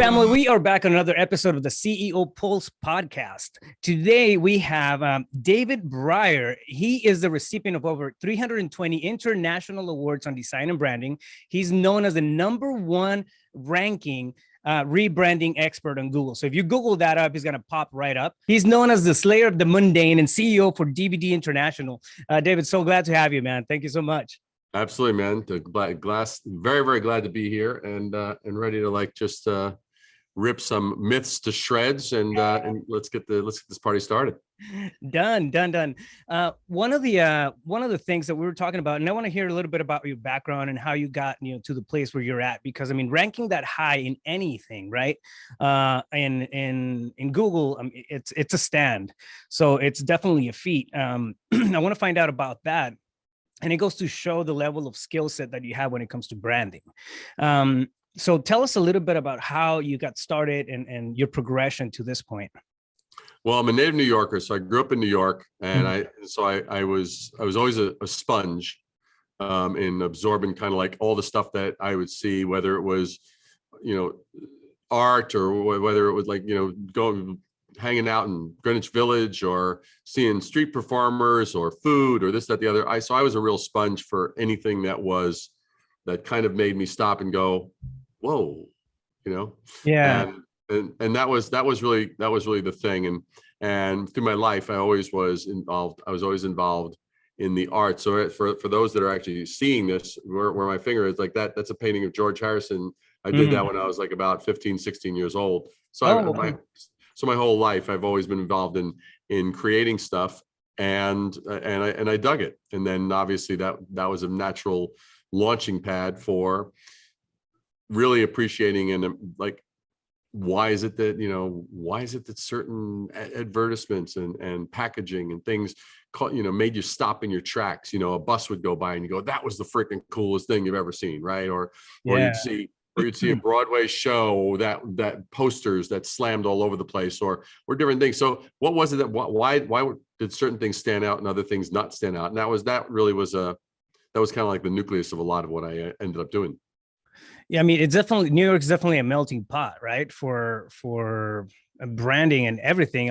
family, we are back on another episode of the CEO Pulse podcast. Today, we have David Brier. He is the recipient of over 320 international awards on design and branding. He's known as the #1 ranking rebranding expert on Google. So if you Google that up, he's going to pop right up. He's known as the Slayer of the Mundane and CEO for DVD International. David, so glad to have you, man. Thank you so much. Absolutely, man. Very, very glad to be here and ready to just rip some myths to shreds and let's get this party started. Done. One of the things that we were talking about, and I want to hear a little bit about your background and how you got to the place where you're at, because I mean, ranking that high in anything, right? In Google, it's a stand, so it's definitely a feat. I want to find out about that. And it goes to show the level of skill set that you have when it comes to branding. So tell us a little bit about how you got started and your progression to this point. Well, I'm a native New Yorker, so I grew up in New York, and I was always a sponge in absorbing kind of like all the stuff that I would see, whether it was, art or whether it was going hanging out in Greenwich Village or seeing street performers or food or this, that, the other. So I was a real sponge for anything that kind of made me stop and go, whoa, Yeah. And that was really the thing. And through my life, I was always involved in the art. So for those that are actually seeing this, where my finger is like that's a painting of George Harrison. I did that when I was like about 15, 16 years old. So So my whole life, I've always been involved in creating stuff, and I dug it. And then obviously that was a natural launching pad for really appreciating and why is it that certain advertisements and packaging and things made you stop in your tracks. A bus would go by and you go, that was the freaking coolest thing you've ever sseen, right? Or you'd see a Broadway show that posters that slammed all over the place, or different things. So what was it why did certain things stand out and other things not stand out? And that was kind of like the nucleus of a lot of what I ended up doing. Yeah, I mean, New York's definitely a melting pot, right? For branding and everything,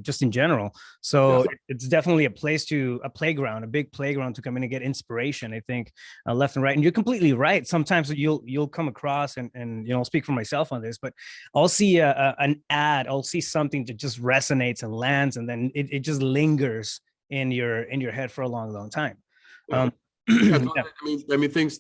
just in general. So it's definitely a playground, a big playground to come in and get inspiration, I think, left and right. And you're completely right. Sometimes you'll come across and I'll speak for myself on this, but I'll see an ad, I'll see something that just resonates and lands, and then it just lingers in your head for a long, long time. Yeah. I mean, things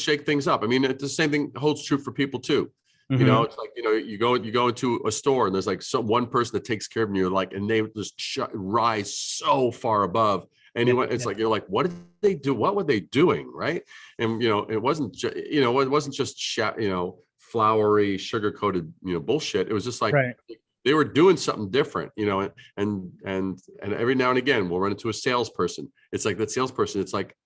shake things up. I mean, the same thing holds true for people too. It's like, you go into a store and there's like one person that takes care of you, and they just rise so far above anyone. It's like, you're like, what did they do? What were they doing? Right. And, it wasn't just, flowery, sugar coated, bullshit. It was just like, they were doing something different, and every now and again, we'll run into a salesperson. It's like that salesperson, it's like,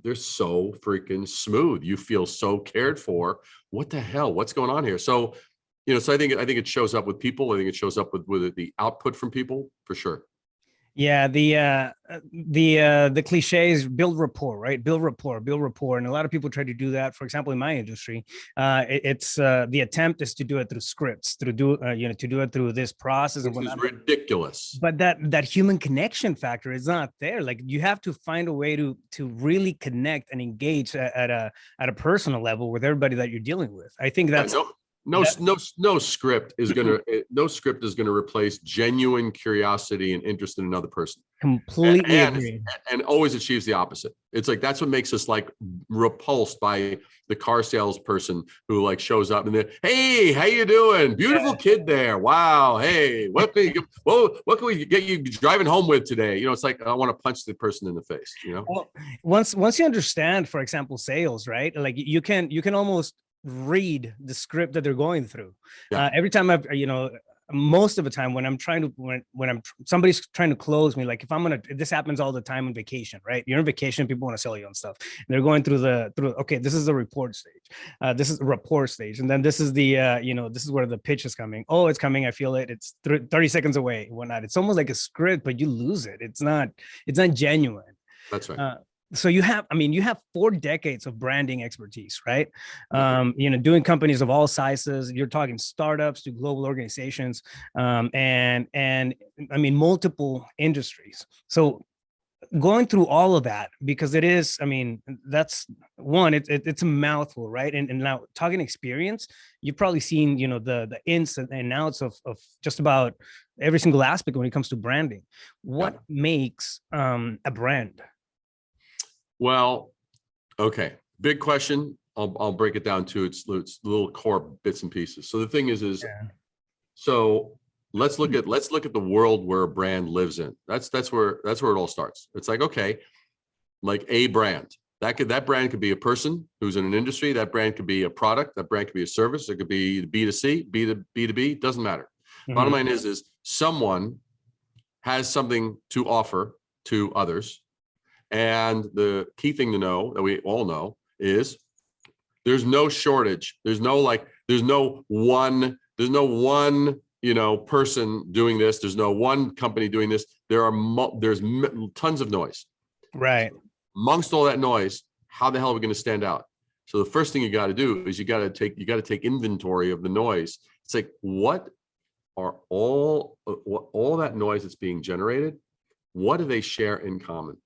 they're so freaking smooth. You feel so cared for. What the hell? What's going on here? So, so I think it shows up with people. I think it shows up with the output from people for sure. Yeah, the cliches, build rapport, right? Build rapport, and a lot of people try to do that. For example, in my industry, it's the attempt is to do it through scripts, to do it through this process. Which is ridiculous. But that human connection factor is not there. Like, you have to find a way to really connect and engage at a personal level with everybody that you're dealing with. I think that's. No script is gonna replace genuine curiosity and interest in another person. Completely agree. And always achieves the opposite. It's like, that's what makes us repulsed by the car salesperson who shows up and then, hey, how you doing? Beautiful kid there. Wow. Hey, what can we get you driving home with today? It's like, I want to punch the person in the face. Well, once you understand, for example, sales, right? Like, you can almost read the script that they're going through. Every time most of the time when somebody's trying to close me, like, this happens all the time on vacation, right? You're on vacation, people want to sell you on stuff. And they're going through okay, this is the report stage. This is a rapport stage. And then this is the, this is where the pitch is coming. Oh, it's coming. I feel it. It's 30 seconds away. Whatnot. It's almost like a script, but you lose it. It's not genuine. That's right. So you have, I mean, you have 4 decades of branding expertise, right? Yeah. Doing companies of all sizes. You're talking startups to global organizations, and I mean, multiple industries. So going through all of that, because it is, I mean, that's one, it's a mouthful, right? And now talking experience, you've probably seen, the ins and outs of just about every single aspect when it comes to branding. Yeah. What makes a brand? Well, okay. Big question. I'll break it down to its little core bits and pieces. So the thing is, Yeah. so let's look at the world where a brand lives in. That's where it all starts. It's like, okay, like a brand. That brand could be a person who's in an industry. That brand could be a product. That brand could be a service. It could be B2C, B2B, doesn't matter. Bottom line is someone has something to offer to others. And the key thing to know that we all know is there's no shortage. There's no one, person doing this. There's no one company doing this. There's tons of noise. Right. Amongst all that noise, how the hell are we going to stand out? So the first thing you got to do is you got to take inventory of the noise. It's like, what are all that noise that's being generated? What do they share in common?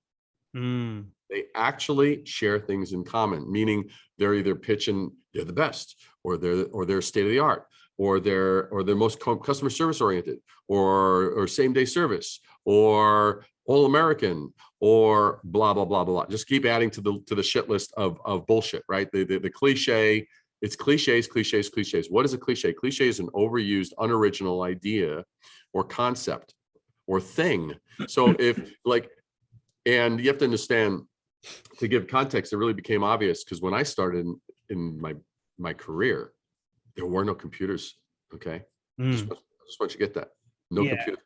They actually share things in common, meaning they're either pitching they're the best, or they're state of the art, or they're most customer service oriented, or same day service, or all American, or blah blah blah blah. Just keep adding to the shit list of bullshit, right? The cliche. It's cliches. What is a cliche? Cliche is an overused, unoriginal idea or concept or thing. So and you have to understand, to give context, it really became obvious because when I started in my career, there were no computers. Okay. Just want you to get that. No computers.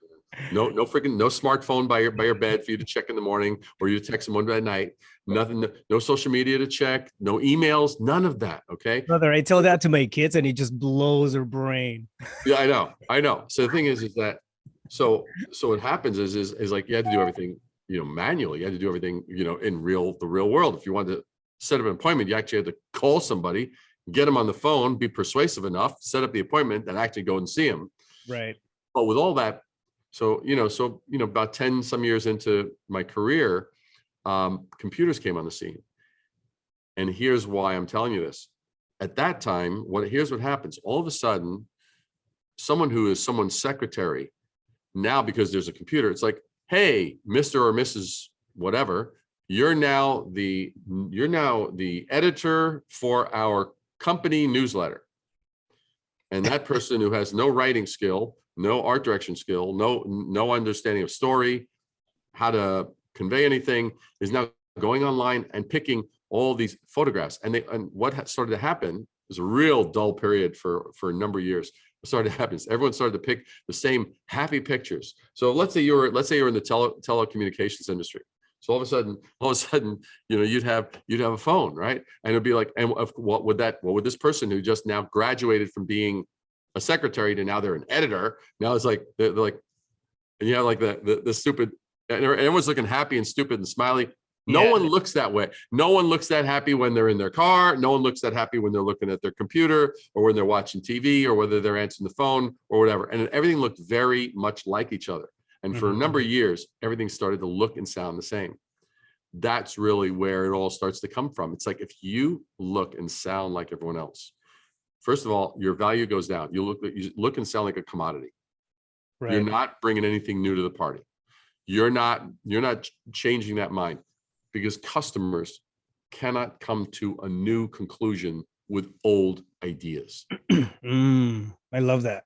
No freaking smartphone by your bed for you to check in the morning, or you to text someone at night. Nothing, no social media to check, no emails, none of that. Okay. Brother, I tell that to my kids and it just blows their brain. Yeah, I know. So the thing is that so what happens is like you had to do everything, manually. You had to do everything, in the real world. If you wanted to set up an appointment, you actually had to call somebody, get them on the phone, be persuasive enough, set up the appointment, and actually go and see them. Right. But with all that, so about 10 some years into my career, computers came on the scene. And here's why I'm telling you this. At that time, here's what happens. All of a sudden, someone who is someone's secretary, now because there's a computer, it's like, hey, Mr. or Mrs. whatever, you're now the editor for our company newsletter. And that person who has no writing skill, no art direction skill, no understanding of story, how to convey anything, is now going online and picking all these photographs. And what started to happen is a real dull period for a number of years. What started to happen is everyone started to pick the same happy pictures. So let's say you're in the telecommunications industry. So all of a sudden, you'd have a phone, right? And it'd be like, and what would this person who just now graduated from being a secretary to now they're an editor? Now it's like they're like, and you have like the stupid, and everyone's looking happy and stupid and smiley. No one looks that way. No one looks that happy when they're in their car. No one looks that happy when they're looking at their computer, or when they're watching TV, or whether they're answering the phone or whatever. And everything looked very much like each other. And for a number of years, everything started to look and sound the same. That's really where it all starts to come from. It's like, if you look and sound like everyone else, first of all, your value goes down. You look and sound like a commodity. Right. You're not bringing anything new to the party. You're not changing that mind, because customers cannot come to a new conclusion with old ideas. I love that.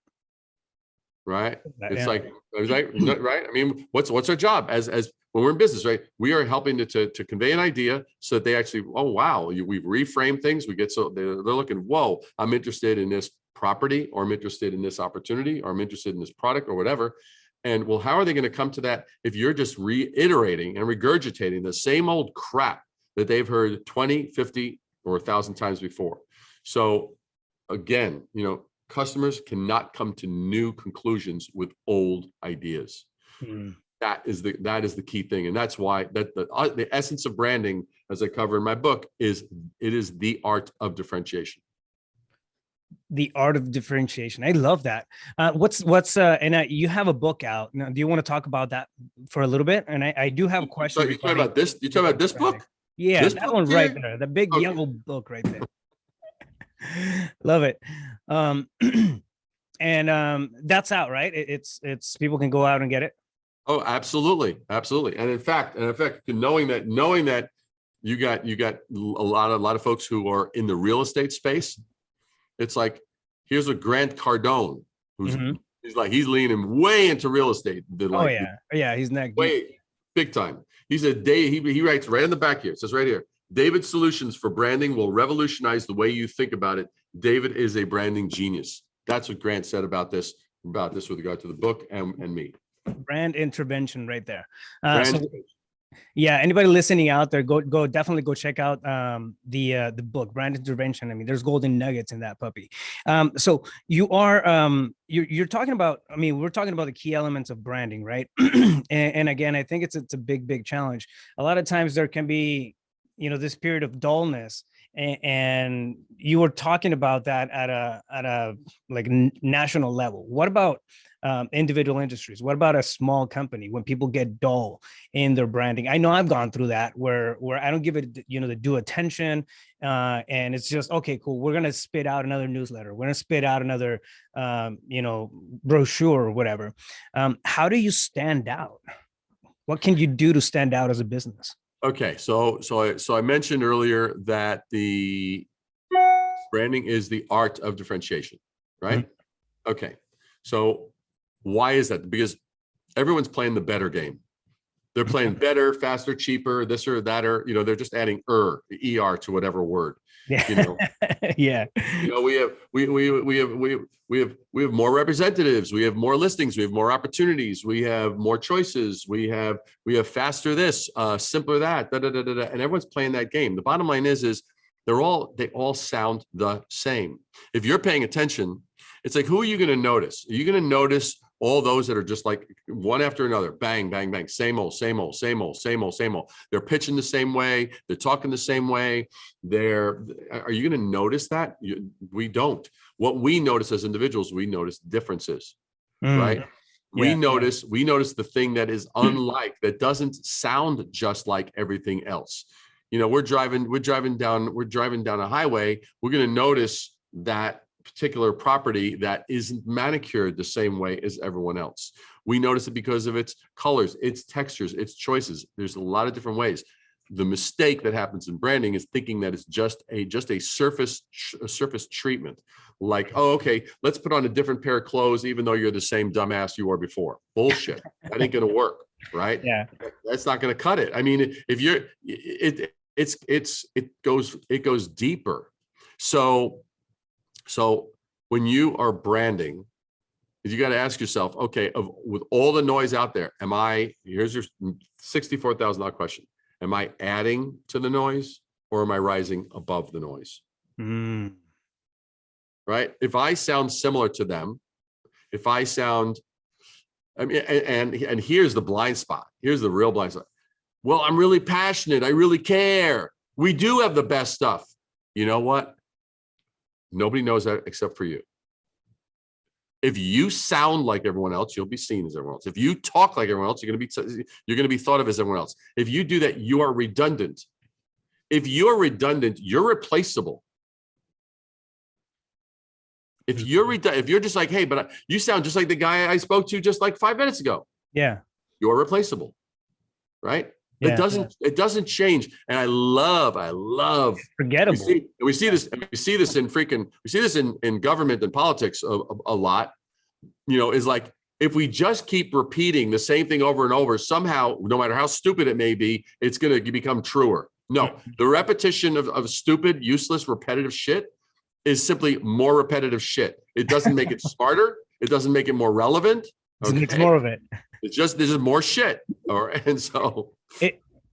Right? It's like, right? I mean, what's our job as when we're in business, right? We are helping to convey an idea so that they actually, oh, wow, we've reframed things. We get, so they're looking, whoa, I'm interested in this property, or I'm interested in this opportunity, or I'm interested in this product, or whatever. And well, how are they going to come to that if you're just reiterating and regurgitating the same old crap that they've heard 20, 50, or 1,000 times before? So again, customers cannot come to new conclusions with old ideas. That is the key thing. And that's why the essence of branding, as I cover in my book, is the art of differentiation. The art of differentiation. I love that. You have a book out now. Do you want to talk about that for a little bit? And I do have a question. So you talking about this? You talking about this book? Yeah, this that book one here? right there, the big yellow book right there. Love it. And that's out, right? It's people can go out and get it. Oh, absolutely, absolutely. And in fact, knowing that you got a lot of folks who are in the real estate space, it's like, here's a Grant Cardone who's he's leaning way into real estate. He's neck deep. Way big time. He said he writes right in the back here. It says right here, David's solutions for branding will revolutionize the way you think about it. David is a branding genius. That's what Grant said about this with regard to the book and me. Brand intervention right there. Yeah, anybody listening out there, definitely go check out the book, Brand Intervention. I mean, there's golden nuggets in that puppy. So you are you're talking about, I mean, we're talking about the key elements of branding, right? and again, I think it's a big challenge. A lot of times there can be, this period of dullness, and you were talking about that at a like national level. What about individual industries? What about a small company when people get dull in their branding? I know I've gone through that where I don't give it, the due attention, and it's just, okay, cool. We're going to spit out another newsletter. We're going to spit out another, brochure or whatever. How do you stand out? What can you do to stand out as a business? Okay. So I mentioned earlier that the branding is the art of differentiation, right? Mm-hmm. Okay. So why is that? Because everyone's playing the better game. They're playing better, faster, cheaper, this or that, or, they're just adding ER to whatever word. Yeah. Yeah. We have more representatives. We have more listings. We have more opportunities. We have more choices. We have faster this, simpler that, and everyone's playing that game. The bottom line is they all sound the same. If you're paying attention, it's like, who are you going to notice? Are you going to notice all those that are just like one after another, bang, bang, bang, same old, same old, same old, same old, same old. They're pitching the same way. They're talking the same way. Are you going to notice that? We don't. What we notice as individuals, we notice differences, right? Yeah, we notice the thing that is unlike, that doesn't sound just like everything else. We're driving down a highway. We're going to notice that particular property that isn't manicured the same way as everyone else. We notice it because of its colors, its textures, its choices. There's a lot of different ways. The mistake that happens in branding is thinking that it's just a surface treatment. Like, oh, okay, let's put on a different pair of clothes, even though you're the same dumbass you were before. Bullshit. That ain't going to work, right? Yeah, that's not going to cut it. I mean, if you're, it goes deeper. So when you are branding, you got to ask yourself, okay, with all the noise out there, here's your $64,000 question. Am I adding to the noise, or am I rising above the noise? Right? If I sound similar to them, and here's the blind spot. Here's the real blind spot. Well, I'm really passionate. I really care. We do have the best stuff. You know what? Nobody knows that except for you. If you sound like everyone else, you'll be seen as everyone else. If you talk like everyone else, you're going to be thought of as everyone else. If you do that, you are redundant. If you're redundant, you're replaceable. If you're just like, hey, but you sound just like the guy I spoke to just like 5 minutes ago. Yeah, you're replaceable, right? Yeah, it doesn't change. And I love forgettable. We see this in government and politics a lot, is like, if we just keep repeating the same thing over and over, somehow, no matter how stupid it may be, it's going to become truer. No, the repetition of stupid, useless, repetitive shit is simply more repetitive shit. It doesn't make it smarter. It doesn't make it more relevant. Okay? It's more of it. It's just, there's more shit. And so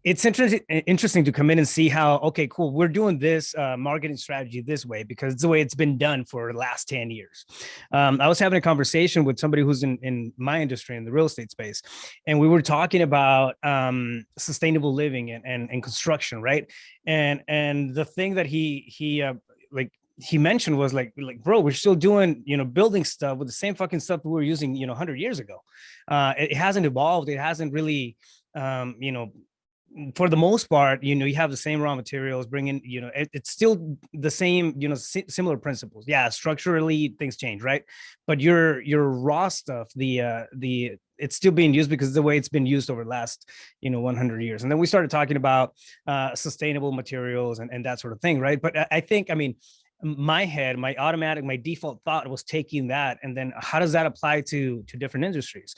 It's interesting to come in and see how, okay, cool, we're doing this marketing strategy this way because it's the way it's been done for the last 10 years. I was having a conversation with somebody who's in my industry, in the real estate space, and we were talking about sustainable living and construction, right? And the thing that like he mentioned was like, bro, we're still doing, building stuff with the same fucking stuff we were using, 100 years ago. It hasn't evolved. It hasn't really, for the most part, you have the same raw materials, bringing, it's still the same, similar principles. Yeah, structurally things change, right? But your raw stuff, it's still being used because the way it's been used over the last, 100 years. And then we started talking about sustainable materials and that sort of thing, right? But I think, my default thought was taking that, and then how does that apply to different industries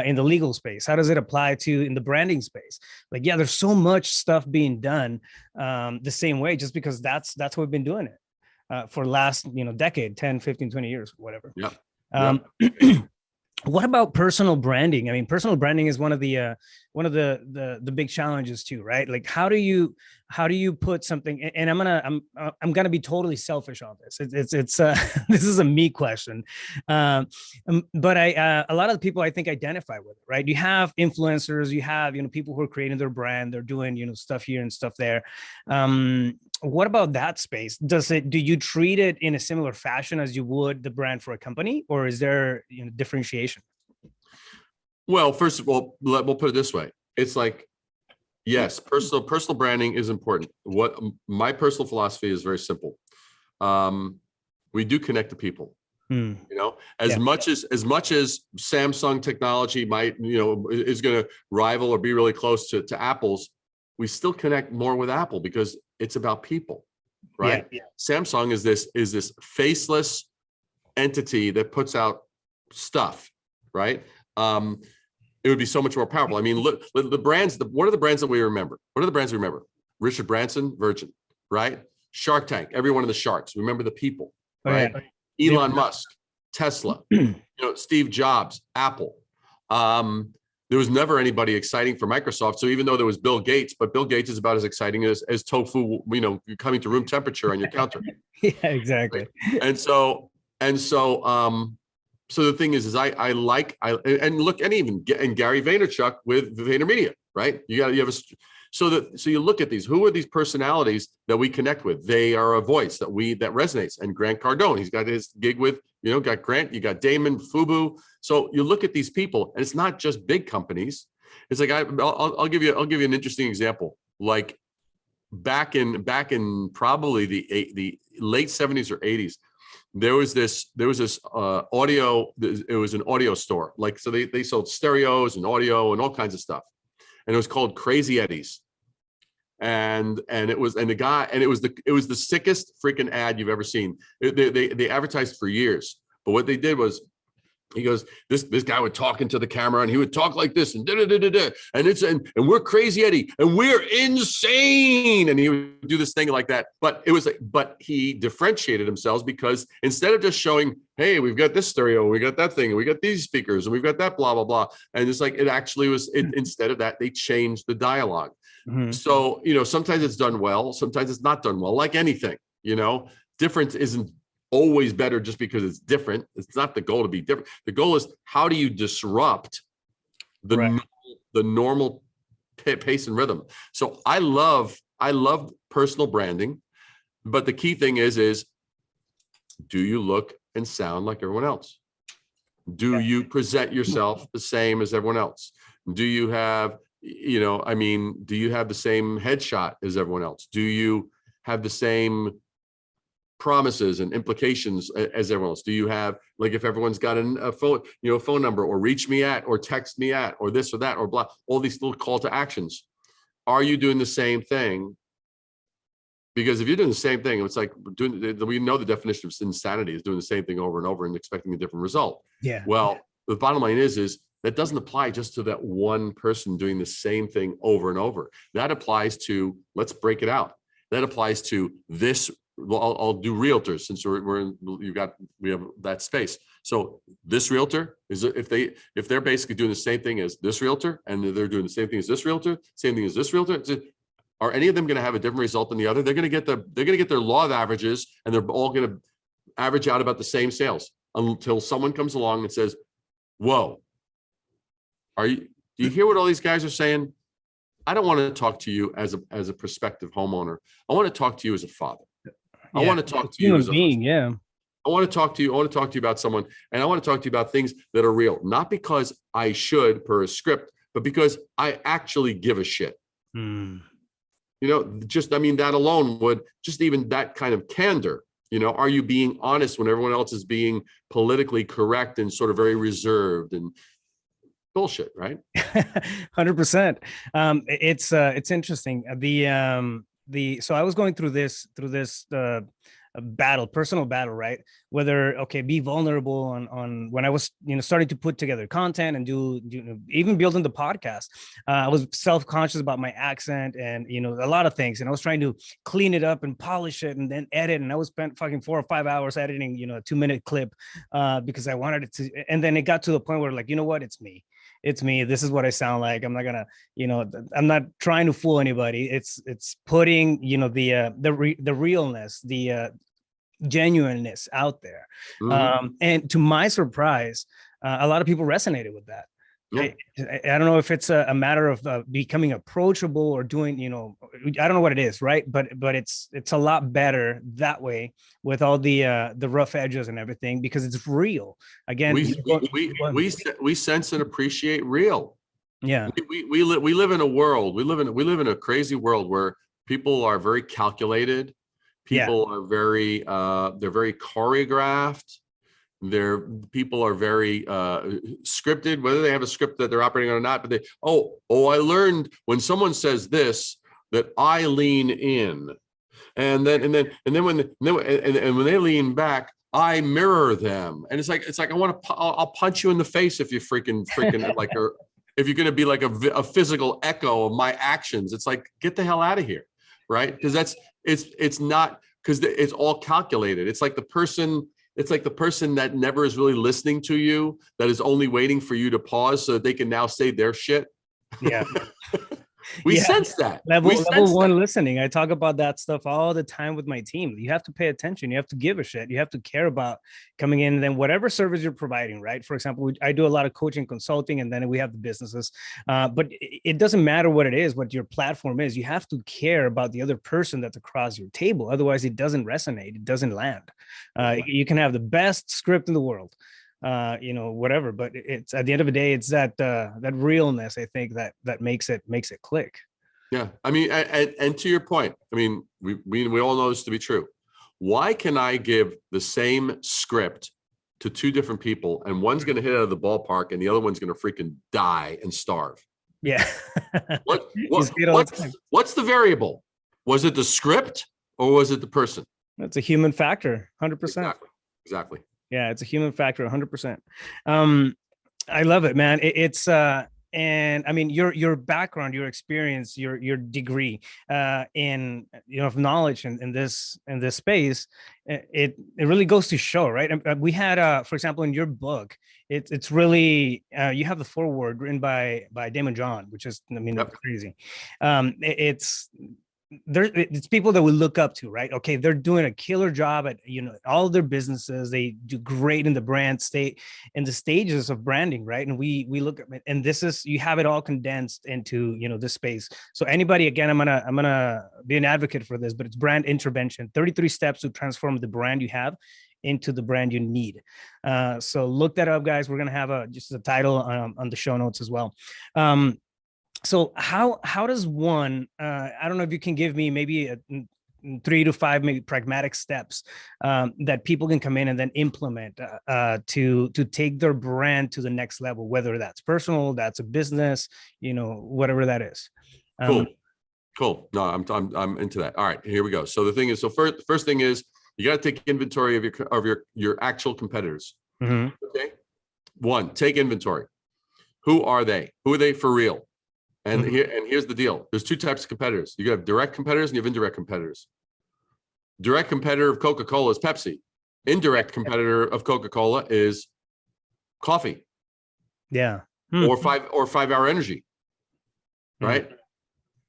in the legal space? How does it apply to in the branding space? Like, yeah, there's so much stuff being done the same way, just because that's what we've been doing it for the last decade, 10, 15, 20 years, whatever. Yeah. What about personal branding? I mean, personal branding is one of the big challenges too, right? Like, how do you put something? And I'm gonna be totally selfish on this. It's this is a me question, but a lot of the people I think identify with it, right? You have influencers, you have people who are creating their brand, they're doing stuff here and stuff there. What about that space? Do you treat it in a similar fashion as you would the brand for a company, or is there differentiation? Well, first of all, we'll put it this way. It's like, yes, personal branding is important. What my personal philosophy is very simple. We do connect to people. As much as Samsung technology might, is going to rival or be really close to Apple's, we still connect more with Apple because it's about people, right? Yeah. Samsung is this faceless entity that puts out stuff, right? It would be so much more powerful. I mean, look, the brands, what are the brands that we remember? What are the brands we remember? Richard Branson, Virgin, right? Shark Tank, every one of the sharks. Remember the people, right? Yeah. Elon Musk, Tesla, Steve Jobs, Apple. There was never anybody exciting for Microsoft. So even though there was Bill Gates, but Bill Gates is about as exciting as tofu, coming to room temperature on your counter. Yeah, exactly. Right? And so the thing is I look, and even Gary Vaynerchuk with VaynerMedia, right? So you look at these, who are these personalities that we connect with? They are a voice that resonates. And Grant Cardone, he's got his gig with, got Grant, you got Damon, Fubu. So you look at these people, and it's not just big companies. It's like, I'll give you an interesting example. Like back in probably the late 70s or 80s, there was this audio, it was an audio store. Like, so they sold stereos and audio and all kinds of stuff. And it was called Crazy Eddie's. And it was the sickest freaking ad you've ever seen. They advertised for years, but what they did was, he goes, this guy would talk into the camera, and he would talk like this, and and we're Crazy Eddie, and we're insane, and he would do this thing like that. But he differentiated himself because instead of just showing, hey, we've got this stereo, we got that thing, and we got these speakers, and we've got that blah blah blah, and it's like, it actually was. Instead of that, they changed the dialogue. Mm-hmm. So sometimes it's done well, sometimes it's not done well. Like anything, difference isn't always better just because it's different. It's not the goal to be different. The goal is, how do you disrupt the normal pace and rhythm? So I love personal branding, but the key thing is do you look and sound like everyone else? Do you present yourself the same as everyone else? Do you have, do you have the same headshot as everyone else? Do you have the same promises and implications as everyone else? Do you have, like, if everyone's got a phone number, or reach me at, or text me at, or this or that, or blah, all these little call to actions, are you doing the same thing? Because if you're doing the same thing, it's like we know the definition of insanity is doing the same thing over and over and expecting a different result. Yeah. Well, the bottom line is that doesn't apply just to that one person doing the same thing over and over. That applies to, let's break it out. That applies to this. Well, I'll do realtors, since we have that space. So this realtor is, if they're basically doing the same thing as this realtor, and they're doing the same thing as this realtor, same thing as this realtor, are any of them going to have a different result than the other? They're going to get their law of averages, and they're all going to average out about the same sales until someone comes along and says, whoa, do you hear what all these guys are saying? I don't want to talk to you as a prospective homeowner. I want to talk to you as a father. I want to talk to you as a being. Yeah. I want to talk to you. I want to talk to you about someone, and I want to talk to you about things that are real, not because I should per a script, but because I actually give a shit. Mm. You know, just, I mean, that alone would just, even that kind of candor, you know, are you being honest when everyone else is being politically correct and sort of very reserved and bullshit, right? 100%. It's interesting. So I was going through this personal battle, right? Whether, okay, be vulnerable on when I was, starting to put together content and do even building the podcast. I was self-conscious about my accent and, a lot of things. And I was trying to clean it up and polish it and then edit. And I was spent fucking 4 or 5 hours editing, a 2-minute clip because I wanted it to. And then it got to the point where, like, you know what? It's me. This is what I sound like. I'm not gonna, I'm not trying to fool anybody. It's putting, the realness, the genuineness out there. Mm-hmm. And to my surprise, a lot of people resonated with that. Yeah. I don't know if it's a matter of becoming approachable or doing, I don't know what it is, right? But it's a lot better that way with all the rough edges and everything, because it's real. Again, we sense and appreciate real. Yeah. We live in a world. We live in a crazy world where people are very calculated. People are very they're very choreographed. People are very scripted, whether they have a script that they're operating on or not. But I learned when someone says this that I lean in, and then when they lean back, I mirror them, and it's like I'll punch you in the face if you freaking like, or if you're going to be like a physical echo of my actions. It's like, get the hell out of here, right? Because it's not, because it's all calculated. It's like the person that never is really listening to you, that is only waiting for you to pause so that they can now say their shit. Yeah. We sense that. Level one listening. I talk about that stuff all the time with my team. You have to pay attention. You have to give a shit. You have to care about coming in, and then whatever service you're providing, right? For example, I do a lot of coaching, consulting, and then we have the businesses. But it doesn't matter what it is, what your platform is. You have to care about the other person that's across your table. Otherwise, it doesn't resonate. It doesn't land. You can have the best script in the world, whatever, but it's, at the end of the day, it's that realness, I think, that makes it click. Yeah. I mean, and to your point, I mean, we all know this to be true. Why can I give the same script to 2 different people, and one's going to hit out of the ballpark and the other one's going to freaking die and starve? Yeah. What's the variable? Was it the script or was it the person? That's a human factor. 100%. Exactly. Yeah, it's a human factor, 100%. I love it, man. And I mean, your background, your experience, your degree in of knowledge in this space, it really goes to show, right? And we had, for example, in your book, it's really you have the foreword written by Damon John, which is, I mean, that's crazy. It's people that we look up to, right? Okay, they're doing a killer job at all of their businesses. They do great in the brand state, in the stages of branding, right? And we look at it, and this is, you have it all condensed into this space. So anybody, again, I'm gonna be an advocate for this, but it's brand intervention, 33 steps to transform the brand you have into the brand you need. So look that up, guys. We're gonna have just a title on the show notes as well. So how does one, I don't know if you can give me maybe 3 to 5 maybe pragmatic steps that people can come in and then implement to take their brand to the next level, whether that's personal, that's a business, whatever that is. Cool. No, I'm into that. All right, here we go. So the thing is, first thing is, you got to take inventory of your actual competitors. Mm-hmm. Okay. 1, take inventory. Who are they? Who are they for real? And here's the deal. There's 2 types of competitors. You have direct competitors and you have indirect competitors. Direct competitor of Coca-Cola is Pepsi. Indirect competitor of Coca-Cola is coffee. Yeah. Or 5-hour energy. Right.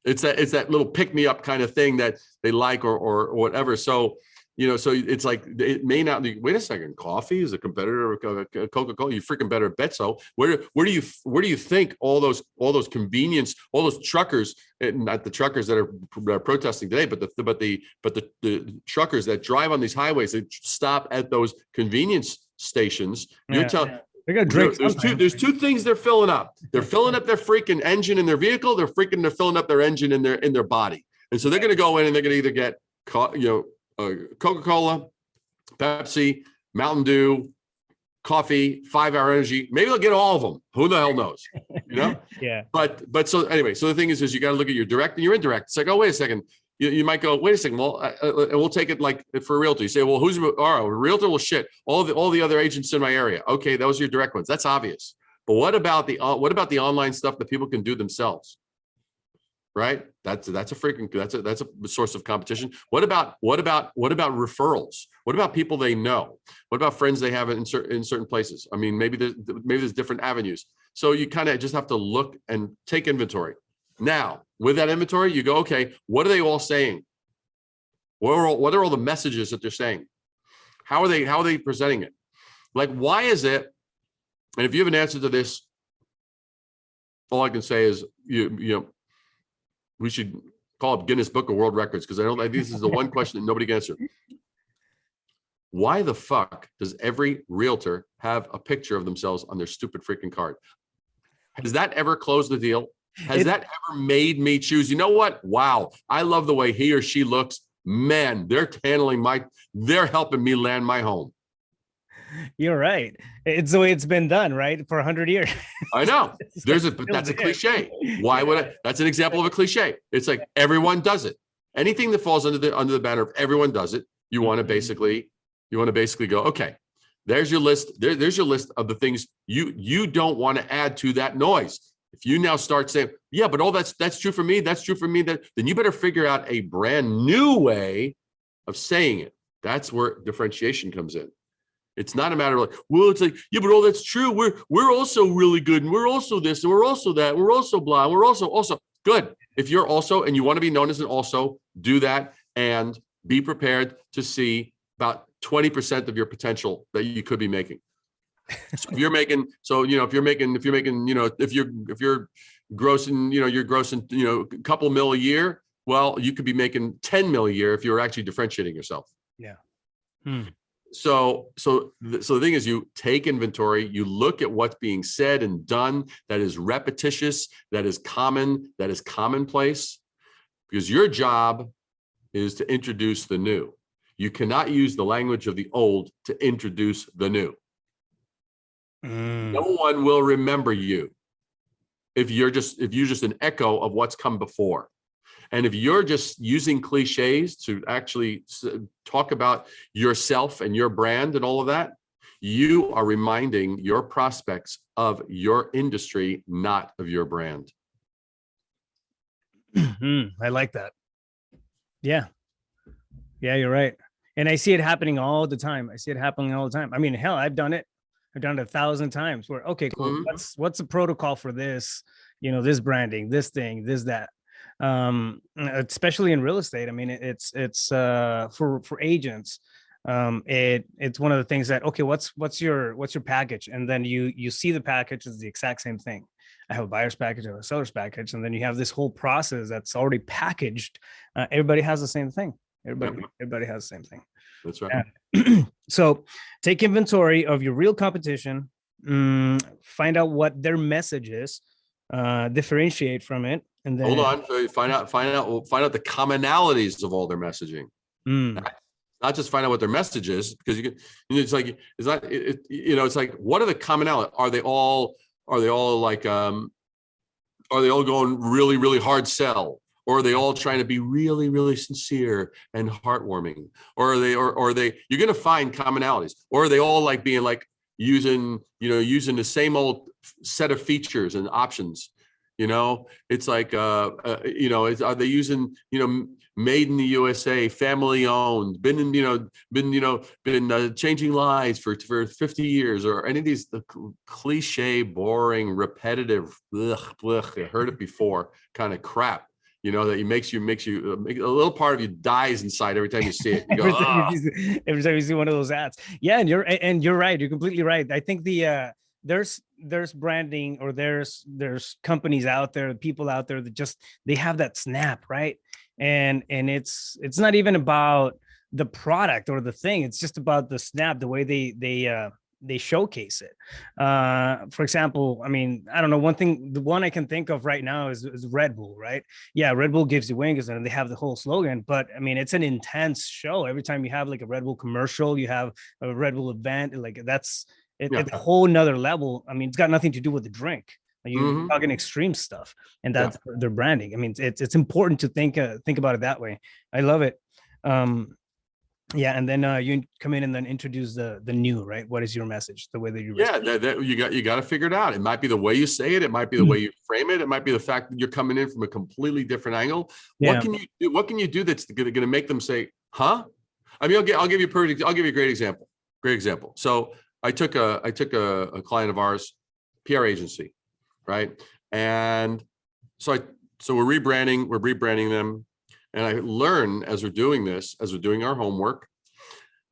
It's that little pick me up kind of thing that they like or whatever. So, so it's like, it may not be, wait a second, coffee is a competitor of Coca-Cola. You freaking better bet so. Where do you think all those convenience, all those truckers, not the truckers that are protesting today, but the truckers that drive on these highways, that stop at those convenience stations. You're telling. They're gonna drink. There's two things they're filling up. They're filling up their freaking engine in their vehicle. They're filling up their engine in their body. And so they're going to go in and they're going to either get Coca-Cola, Pepsi, Mountain Dew, coffee, 5-hour energy. Maybe they'll get all of them. Who the hell knows? Yeah. But so anyway, so the thing is you got to look at your direct and your indirect. It's like, oh, wait a second. You might go, wait a second. Well, we'll take it like for a realtor. You say, well, who's a realtor? Well, shit, all the other agents in my area. Okay, those are your direct ones. That's obvious. But what about the online stuff that people can do themselves? Right? That's a source of competition. What about referrals? What about people they know? What about friends they have in certain places? I mean, maybe there's different avenues. So you kind of just have to look and take inventory. Now, with that inventory, you go, okay, what are they all saying? What are all the messages that they're saying? How are they presenting it? Like, why is it? And if you have an answer to this, all I can say is we should call up Guinness Book of World Records, because I don't think this is the one question that nobody can answer. Why the fuck does every realtor have a picture of themselves on their stupid freaking card? Has that ever closed the deal? Has that ever made me choose? You know what? Wow. I love the way he or she looks. Man, they're helping me land my home. You're right. It's the way it's been done, right? For 100 years. I know. That's a cliche. Why would I? That's an example of a cliche. It's like everyone does it. Anything that falls under the banner of everyone does it, you want to basically go, okay, there's your list. There's your list of the things you don't want to add to that noise. If you now start saying, yeah, but that's true for me, that's true for me, then you better figure out a brand new way of saying it. That's where differentiation comes in. It's not a matter of like, well, it's like, yeah, but that's true. We're also really good, and we're also this, and we're also that, we're also blah, and we're also good. If you're also, and you want to be known as an also, do that and be prepared to see about 20% of your potential that you could be making. So if you're making, if you're grossing, you're grossing, a couple mil a year. Well, you could be making 10 mil a year if you're actually differentiating yourself. Yeah. So the thing is, you take inventory, you look at what's being said and done that is repetitious, that is common, that is commonplace, because your job is to introduce the new. You cannot use the language of the old to introduce the new. No one will remember you if you're just an echo of what's come before. And if you're just using cliches to actually talk about yourself and your brand and all of that, you are reminding your prospects of your industry, not of your brand. I like that. Yeah, you're right. And I see it happening all the time. I mean, hell, I've done it 1,000 times where, okay, cool. What's the protocol for this, this branding, this thing, this, that, especially in real estate. I mean, it's for agents. It's one of the things that, okay, what's your package? And then you see the package is the exact same thing. I have a buyer's package, I have a seller's package. And then you have this whole process that's already packaged. Everybody has the same thing. Everybody has the same thing. That's right. So take inventory of your real competition, find out what their message is, differentiate from it, and then hold on. So find out the commonalities of all their messaging. Not just find out what their message is, because it's like, what are the commonalities? Are they all like, are they all going really, really hard sell? Or are they all trying to be really, really sincere and heartwarming? Or are they, you're going to find commonalities. Or are they all like being like using the same old set of features and options, It's like, are they using, made in the USA, family owned, been changing lives for 50 years, or any of these cliche, boring, repetitive, I heard it before kind of crap, that makes you a little part of you dies inside every time you see it. You go, every time you see one of those ads. Yeah. And you're right. You're completely right. I think there's branding, or there's companies out there, people out there that just, they have that snap, right? And it's not even about the product or the thing. It's just about the snap, the way they showcase it. For example, I mean, I don't know, the one I can think of right now is Red Bull, right? Yeah, Red Bull gives you wings, and they have the whole slogan, but I mean, it's an intense show. Every time you have like a Red Bull commercial, you have a Red Bull event, like it's a whole nother level. I mean, it's got nothing to do with the drink. You're talking extreme stuff, and that's their branding. I mean, it's important to think about it that way. I love it. Yeah, and then you come in and then introduce the new, right? What is your message? The way that you you got to figure it out. It might be the way you say it. It might be the way you frame it. It might be the fact that you're coming in from a completely different angle. Yeah. What can you do? What can you do that's going to make them say, "Huh?" I mean, I'll give you a great example. Great example. So I took a client of ours, PR agency, right? And so we're rebranding them. And I learn as we're doing this, as we're doing our homework,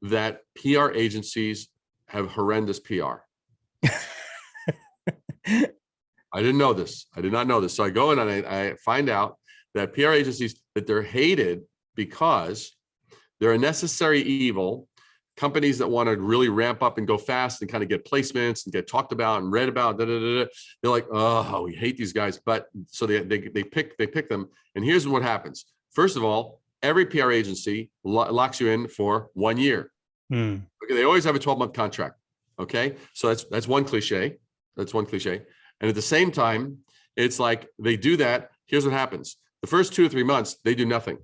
that PR agencies have horrendous PR. I didn't know this. I did not know this. So I go in and I find out that PR agencies, that they're hated because they're a necessary evil. Companies that want to really ramp up and go fast and kind of get placements and get talked about and read about, they're like, oh, we hate these guys. But so they pick them. And here's what happens. First of all, every PR agency locks you in for 1 year. Okay, they always have a 12-month contract. Okay, so that's one cliche. That's one cliche. And at the same time, it's like they do that. Here's what happens: the first 2 or 3 months, they do nothing.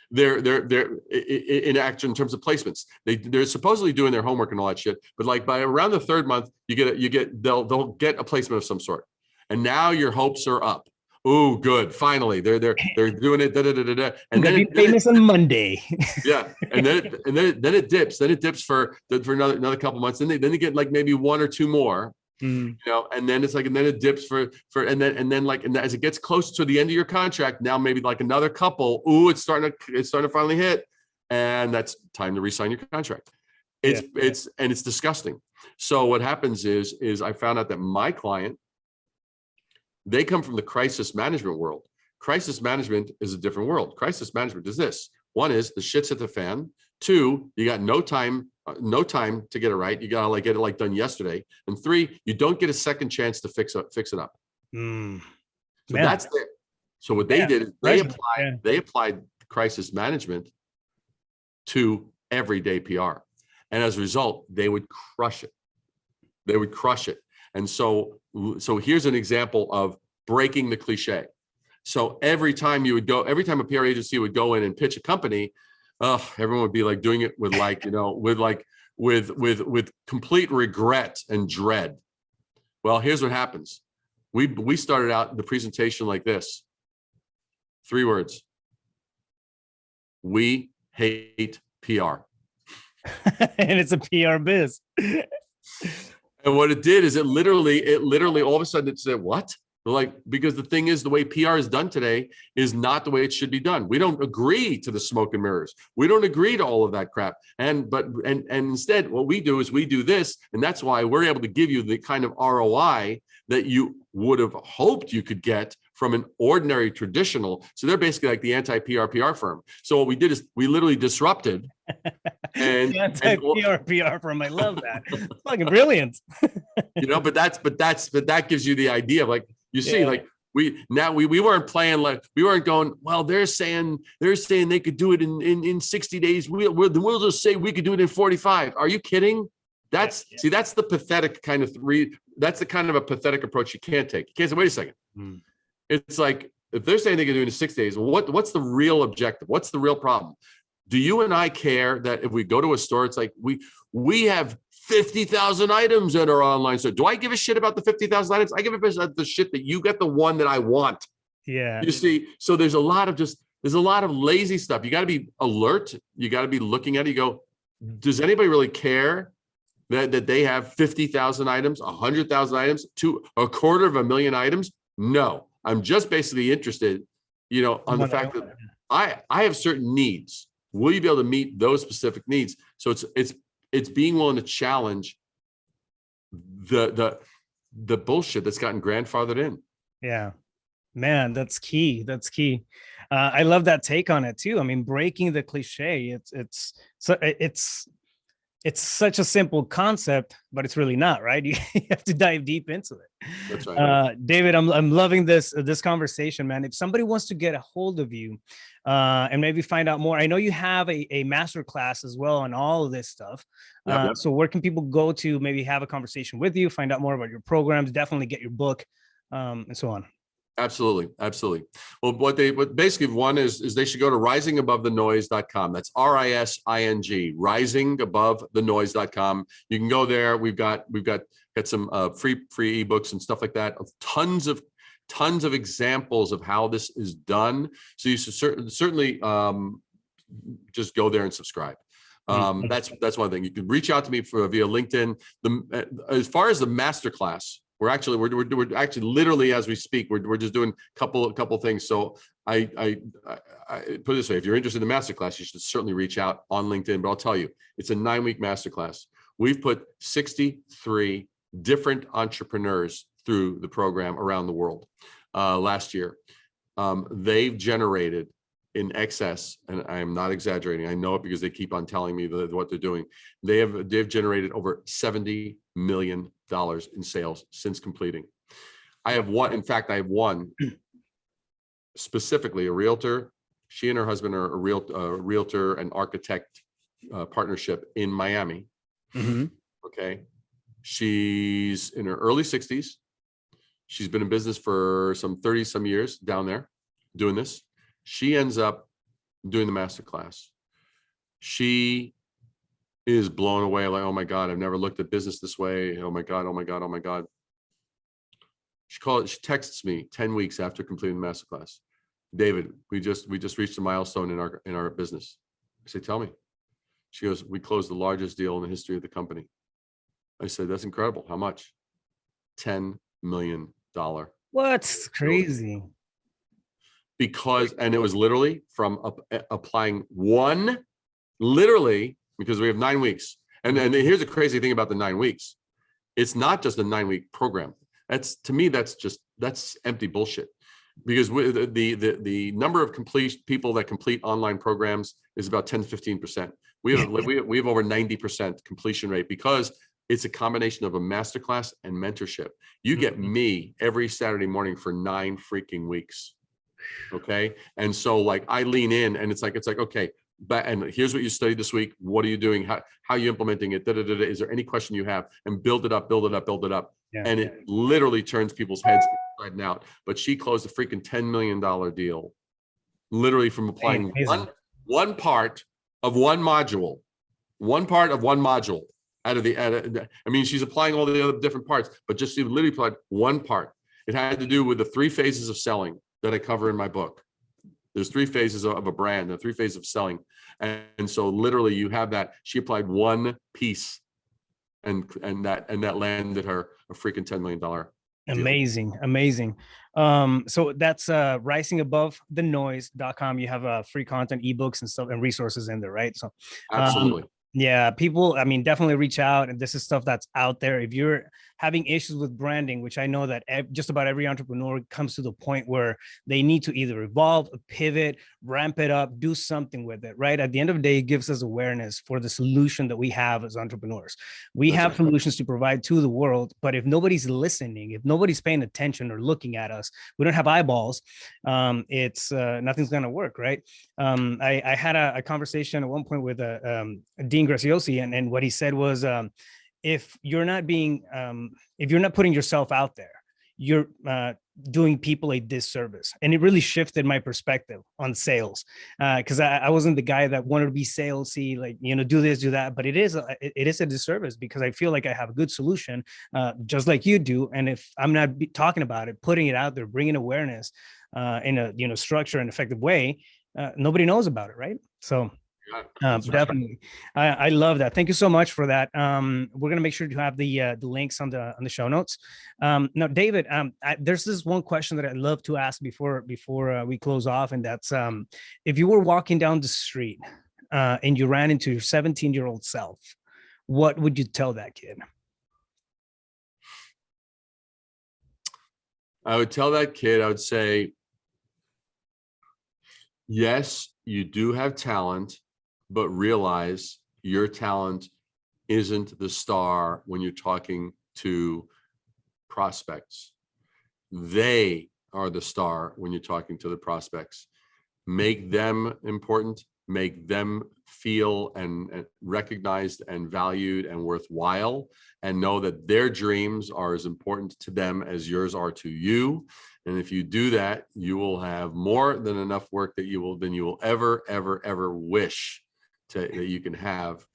They're in action in terms of placements. They're supposedly doing their homework and all that shit. But like by around the 3rd month, they'll get a placement of some sort, and now your hopes are up. Oh, good! Finally, they're doing it. And then be famous on Monday. Yeah, and then it dips. Then it dips for another couple months. Then they get like maybe 1 or 2 more. And then it's like, and then it dips and then as it gets close to the end of your contract, now maybe like another couple. Ooh, it's starting to finally hit, and that's time to re-sign your contract. It's disgusting. So what happens is I found out that my client, they come from the crisis management world. Crisis management is a different world. Crisis management is this: 1 is the shit's at the fan. 2, you got no time to get it right. You gotta get it done yesterday. And 3, you don't get a second chance to fix it up. So that's it. So what they did is they applied crisis management to everyday PR, and as a result, they would crush it. And so here's an example of breaking the cliche. So every time a PR agency would go in and pitch a company, everyone would be like doing it with with complete regret and dread. Well, here's what happens. We started out the presentation like this. 3 words: we hate PR. And it's a PR biz. And what it did is it literally all of a sudden it said, what? Like, because the thing is, the way PR is done today is not the way it should be done. We don't agree to the smoke and mirrors. We don't agree to all of that crap. And instead, what we do is we do this. And that's why we're able to give you the kind of ROI that you would have hoped you could get from an ordinary traditional. So they're basically like the anti-PR PR firm. So what we did is we literally disrupted. And PR firm. I love that. It's fucking brilliant. But that gives you the idea of, like, you see, like we weren't playing, like, we weren't going, well, they're saying they could do it in 60 days. We'll just say we could do it in 45. Are you kidding? That's the pathetic kind of that's the kind of a pathetic approach you can't take. You can't say, wait a second. It's like, if they're saying they can do it in 6 days, what's the real objective? What's the real problem? Do you and I care that if we go to a store, it's like we have 50,000 items that are online. So do I give a shit about the 50,000 items? I give a shit about the shit that you get the one that I want. Yeah. You see, so there's a lot of lazy stuff. You got to be alert. You got to be looking at it. You go, does anybody really care that they have 50,000 items, 100,000 items, to 250,000 items? No, I'm just basically interested, on the fact that I have certain needs. Will you be able to meet those specific needs? So it's being willing to challenge the bullshit that's gotten grandfathered in. Yeah, man, that's key. That's key. I love that take on it too. I mean, breaking the cliche. It's such a simple concept, but it's really not, right? You have to dive deep into it. That's right. David, I'm loving this conversation, man. If somebody wants to get a hold of you and maybe find out more, I know you have a master class as well on all of this stuff. Yep. So where can people go to maybe have a conversation with you, find out more about your programs, definitely get your book, and so on? Absolutely. Well, what basically one is they should go to risingabovethenoise.com. That's RISING, risingabovethenoise.com. You can go there. We've got some free ebooks and stuff like that. Tons of examples of how this is done. So you should certainly just go there and subscribe. That's one thing. You can reach out to me via LinkedIn. As far as the masterclass, we're actually literally as we speak, we're just doing a couple things. So I put it this way: if you're interested in the masterclass, you should certainly reach out on LinkedIn. But I'll tell you, it's a 9-week masterclass. We've put 63 different entrepreneurs through the program around the world last year. They've generated in excess, and I am not exaggerating, I know it because they keep on telling me what they're doing. They've generated over $70 million in sales since completing. I have one specifically, a realtor. She and her husband are a realtor and architect partnership in Miami. Mm-hmm. Okay. She's in her early 60s. She's been in business for some 30 some years down there doing this. She ends up doing the masterclass. She is blown away, like, oh my God, I've never looked at business this way. Oh my God. She texts me 10 weeks after completing the masterclass. David, we just reached a milestone in our business. I say, tell me. She goes, we closed the largest deal in the history of the company. I said, that's incredible. How much? $10 million. What's crazy? And it was literally from applying because we have 9 weeks. And here's the crazy thing about the 9 weeks. It's not just a 9-week program. That's empty bullshit. Because the number of people that complete online programs is about 10 to 15%. We have over 90% completion rate because it's a combination of a masterclass and mentorship. You get me every Saturday morning for 9 freaking weeks. Okay. And so like I lean in and it's like, okay, and here's what you studied this week. What are you doing? How are you implementing it? Is there any question you have? And build it up. Yeah. And it literally turns people's heads inside and out. But she closed a freaking $10 million deal, literally from applying one part of one module out of the, I mean, she's applying all the other different parts, but just she literally applied one part. It had to do with the 3 phases of selling that I cover in my book. There's 3 phases of a brand, the 3 phases of selling. And so literally you have that. She applied one piece and that landed her a freaking $10 million deal. Amazing. So that's risingabovethenoise.com. You have free content, ebooks and stuff and resources in there, right? So absolutely. Yeah, people, I mean, definitely reach out. And this is stuff that's out there. If you're having issues with branding, which I know that just about every entrepreneur comes to the point where they need to either evolve, pivot, ramp it up, do something with it, right? At the end of the day, it gives us awareness for the solution that we have as entrepreneurs. We have solutions to provide to the world, but if nobody's listening, if nobody's paying attention or looking at us, we don't have eyeballs, it's nothing's going to work, right? I had a conversation at one point with Dean Graziosi, and what he said was, if you're not putting yourself out there, you're doing people a disservice. And it really shifted my perspective on sales, because I wasn't the guy that wanted to be salesy, like, do this, do that. But it is a disservice, because I feel like I have a good solution, just like you do. And if I'm not talking about it, putting it out there, bringing awareness in a structured and effective way, nobody knows about it, right? So definitely. I love that. Thank you so much for that. We're going to make sure to have the links on the show notes. Now, David, there's this one question that I'd love to ask before we close off. And that's, if you were walking down the street and you ran into your 17-year-old self, what would you tell that kid? I would tell that kid, I would say, yes, you do have talent, but realize your talent isn't the star when you're talking to prospects. They are the star when you're talking to the prospects. Make them important, make them feel and recognized and valued and worthwhile, and know that their dreams are as important to them as yours are to you. And if you do that, you will have more than enough work that you will ever wish that you can have.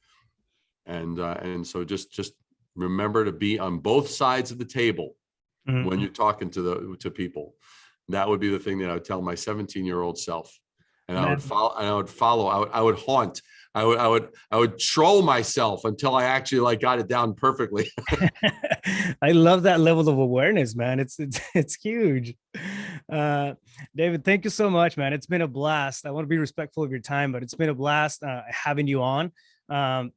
And so just remember to be on both sides of the table when you're talking to people. That would be the thing that I would tell my 17-year-old self. And I would follow, I would haunt, I would troll myself until I actually got it down perfectly. I love that level of awareness, man. It's huge. David, thank you so much, man. It's been a blast. I want to be respectful of your time, but it's been a blast having you on.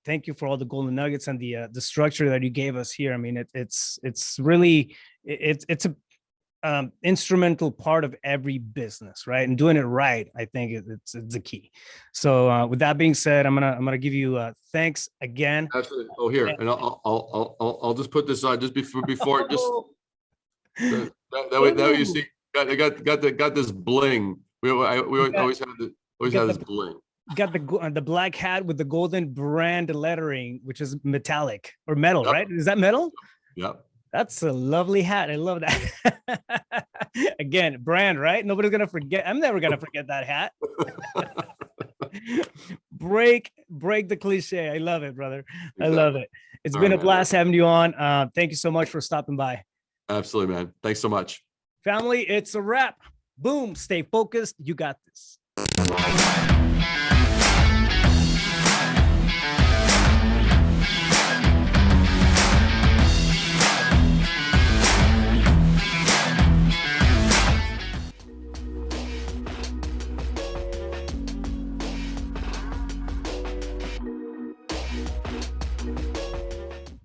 Thank you for all the golden nuggets and the structure that you gave us here. I mean, it's really a instrumental part of every business, right? And doing it right, I think it's the key. So with that being said, I'm gonna give you thanks again. Absolutely. Oh, here, and I'll just put this on just before just that way you see got this bling. We always have this bling. Got the black hat with the golden brand lettering, which is metallic or metal, right? Is that metal? Yep. That's a lovely hat. I love that. Again, brand, right? Nobody's going to forget. I'm never going to forget that hat. break the cliche. I love it, brother. Exactly. I love it. It's been a blast having you on. Thank you so much for stopping by. Absolutely, man. Thanks so much. Family, it's a wrap. Boom. Stay focused. You got this.